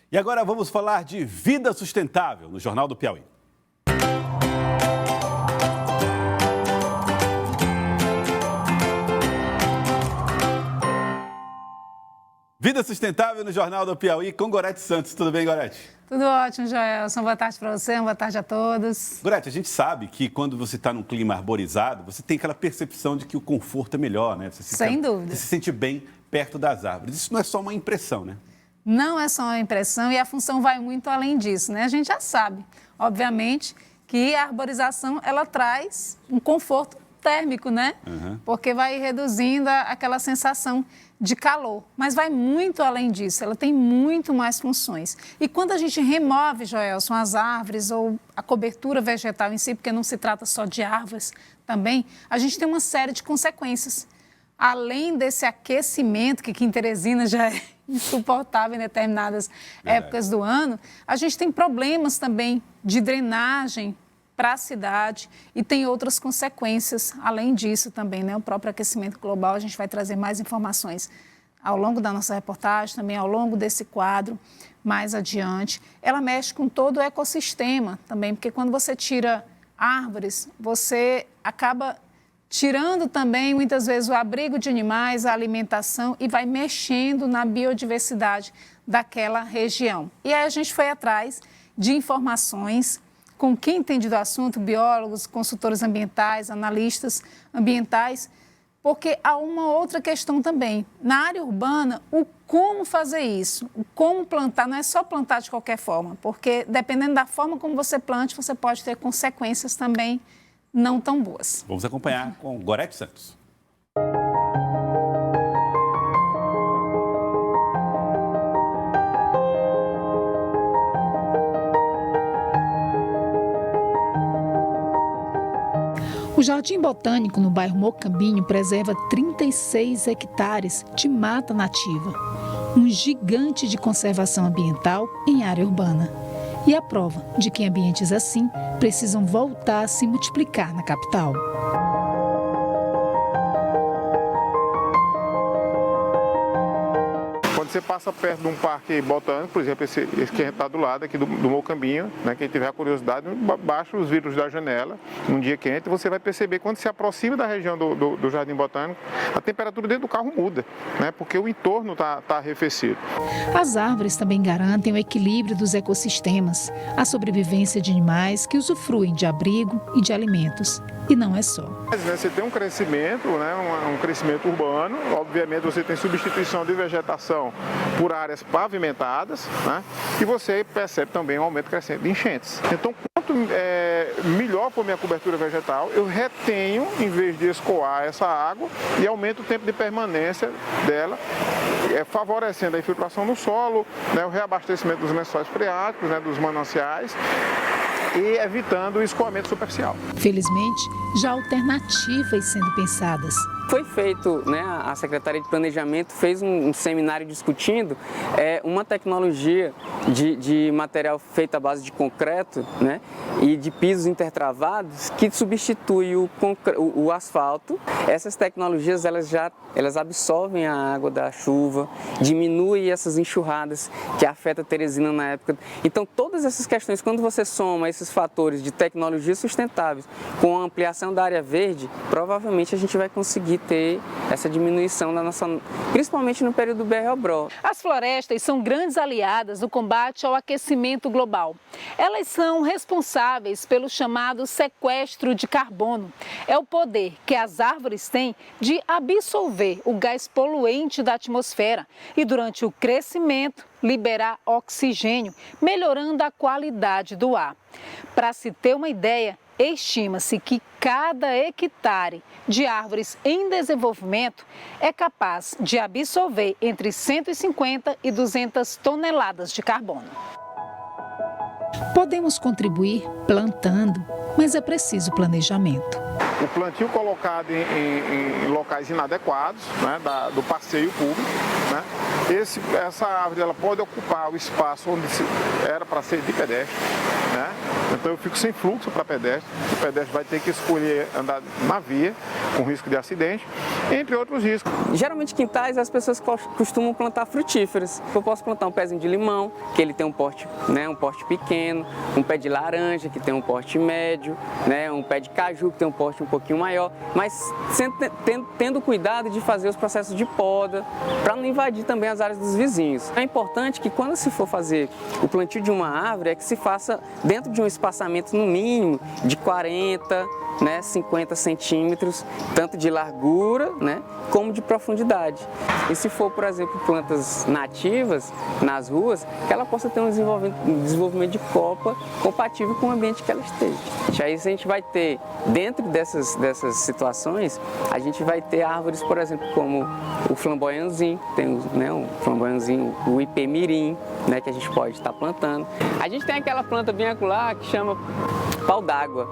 E agora vamos falar de vida sustentável no Jornal do Piauí. Vida sustentável no Jornal do Piauí com Gorete Santos. Tudo bem, Gorete? Tudo ótimo, Joelson. Boa tarde para você, boa tarde a todos. Gorete, a gente sabe que quando você está num clima arborizado, você tem aquela percepção de que o conforto é melhor, né? Sem dúvida. Você se sente bem perto das árvores. Isso não é só uma impressão, né? Não é só uma impressão e a função vai muito além disso, né? A gente já sabe, obviamente, que a arborização, ela traz um conforto térmico, né? Porque vai reduzindo aquela sensação de calor, mas vai muito além disso, ela tem muito mais funções. E quando a gente remove, Joelson, as árvores ou a cobertura vegetal em si, porque não se trata só de árvores também, a gente tem uma série de consequências. Além desse aquecimento, que aqui em Teresina já é insuportável em determinadas épocas do ano, a gente tem problemas também de drenagem para a cidade e tem outras consequências, além disso também, né? O próprio aquecimento global, a gente vai trazer mais informações ao longo da nossa reportagem, também ao longo desse quadro, mais adiante. Ela mexe com todo o ecossistema também, porque quando você tira árvores, você acaba tirando também, muitas vezes, o abrigo de animais, a alimentação e vai mexendo na biodiversidade daquela região. E aí a gente foi atrás de informações com quem entende do assunto, biólogos, consultores ambientais, analistas ambientais, porque há uma outra questão também. Na área urbana, o como fazer isso, o como plantar, não é só plantar de qualquer forma, porque dependendo da forma como você plante, você pode ter consequências também não tão boas. Vamos acompanhar com Gorete Santos. O Jardim Botânico, no bairro Mocambinho, preserva 36 hectares de mata nativa, um gigante de conservação ambiental em área urbana. E a prova de que ambientes assim precisam voltar a se multiplicar na capital. Quando você passa perto de um parque botânico, por exemplo, esse que está do lado aqui do Mocambinho, né, quem tiver a curiosidade, baixa os vidros da janela, num dia quente, você vai perceber quando se aproxima da região do Jardim Botânico, a temperatura dentro do carro muda, né, porque o entorno está arrefecido. As árvores também garantem o equilíbrio dos ecossistemas, a sobrevivência de animais que usufruem de abrigo e de alimentos. E não é só. Você tem um crescimento, né, um crescimento urbano, obviamente você tem substituição de vegetação por áreas pavimentadas, né, e você percebe também um aumento crescente de enchentes. Então, quanto melhor for minha cobertura vegetal, eu retenho, em vez de escoar essa água, e aumento o tempo de permanência dela, favorecendo a infiltração no solo, né, o reabastecimento dos lençóis freáticos, né, dos mananciais, e evitando o escoamento superficial. Felizmente, já há alternativas sendo pensadas. Foi feito, né, a Secretaria de Planejamento fez um seminário discutindo uma tecnologia de material feito à base de concreto, né, e de pisos intertravados que substitui o asfalto. Essas tecnologias elas absorvem a água da chuva, diminuem essas enxurradas que afetam Teresina na época. Então todas essas questões, quando você soma esses fatores de tecnologias sustentáveis com a ampliação da área verde, provavelmente a gente vai conseguir ter essa diminuição da nossa, principalmente no período do BR-OBRO. As florestas são grandes aliadas no combate ao aquecimento global. Elas são responsáveis pelo chamado sequestro de carbono. É o poder que as árvores têm de absorver o gás poluente da atmosfera e, durante o crescimento, liberar oxigênio, melhorando a qualidade do ar. Para se ter uma ideia, estima-se que cada hectare de árvores em desenvolvimento é capaz de absorver entre 150 e 200 toneladas de carbono. Podemos contribuir plantando, mas é preciso planejamento. O plantio colocado em locais inadequados, né, do passeio público, né, essa árvore ela pode ocupar o espaço onde era para ser de pedestre, né? Então eu fico sem fluxo para pedestre, o pedestre vai ter que escolher andar na via, com risco de acidente, entre outros riscos. Geralmente quintais as pessoas costumam plantar frutíferas. Eu posso plantar um pezinho de limão, que ele tem um porte, né, um porte pequeno, um pé de laranja, que tem um porte médio, né, um pé de caju, que tem um porte um pouquinho maior, mas sempre tendo cuidado de fazer os processos de poda, para não invadir também as áreas dos vizinhos. É importante que quando se for fazer o plantio de uma árvore, é que se faça dentro de um espaçamento no mínimo de 40, né, 50 centímetros, tanto de largura, né, como de profundidade. E se for, por exemplo, plantas nativas nas ruas, que ela possa ter um desenvolvimento de copa compatível com o ambiente que ela esteja. Aí se a gente vai ter, dentro dessas situações, a gente vai ter árvores, por exemplo, como o flamboyanzinho, tem, né, um flamboyanzinho, o ipê-mirim, né, que a gente pode estar plantando. A gente tem aquela planta bem acolá que chama pau d'água.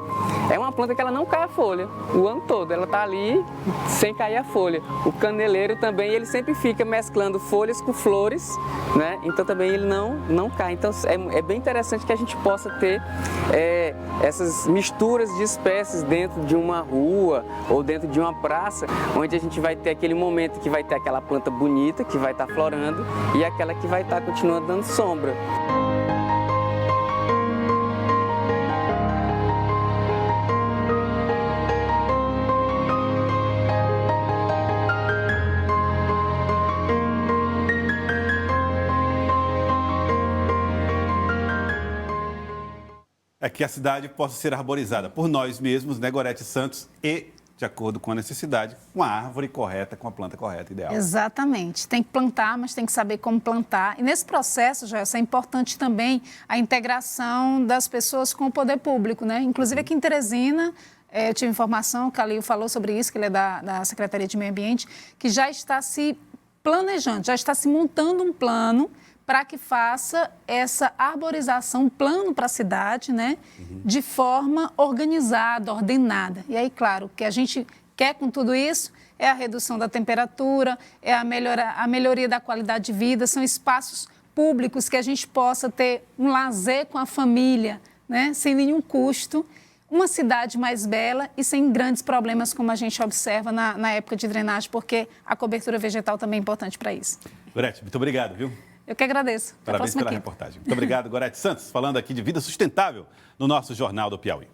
É uma planta que ela não cai a folha o ano todo, ela está ali sem cair a folha. O caneleiro também, ele sempre fica mesclando folhas com flores, né? Então também ele não cai. Então é bem interessante que a gente possa ter essas misturas de espécies dentro de uma rua ou dentro de uma praça, onde a gente vai ter aquele momento que vai ter aquela planta bonita, que vai estar florando, e aquela que vai estar continuando dando sombra. É que a cidade possa ser arborizada por nós mesmos, né, Gorete Santos, e, de acordo com a necessidade, com a árvore correta, com a planta correta, ideal. Exatamente. Tem que plantar, mas tem que saber como plantar. E nesse processo, Joelson, é importante também a integração das pessoas com o poder público, né? Inclusive aqui em Teresina, eu tive informação, o Calil falou sobre isso, que ele é da Secretaria de Meio Ambiente, que já está se planejando, já está se montando um plano para que faça essa arborização, um plano para a cidade, né, de forma organizada, ordenada. E aí, claro, o que a gente quer com tudo isso é a redução da temperatura, é a melhoria da qualidade de vida, são espaços públicos que a gente possa ter um lazer com a família, né, sem nenhum custo, uma cidade mais bela e sem grandes problemas como a gente observa na época de drenagem, porque a cobertura vegetal também é importante para isso. Gorete, muito obrigado, viu? Eu que agradeço. Parabéns pela reportagem. Muito obrigado, Gorete Santos, falando aqui de vida sustentável no nosso Jornal do Piauí.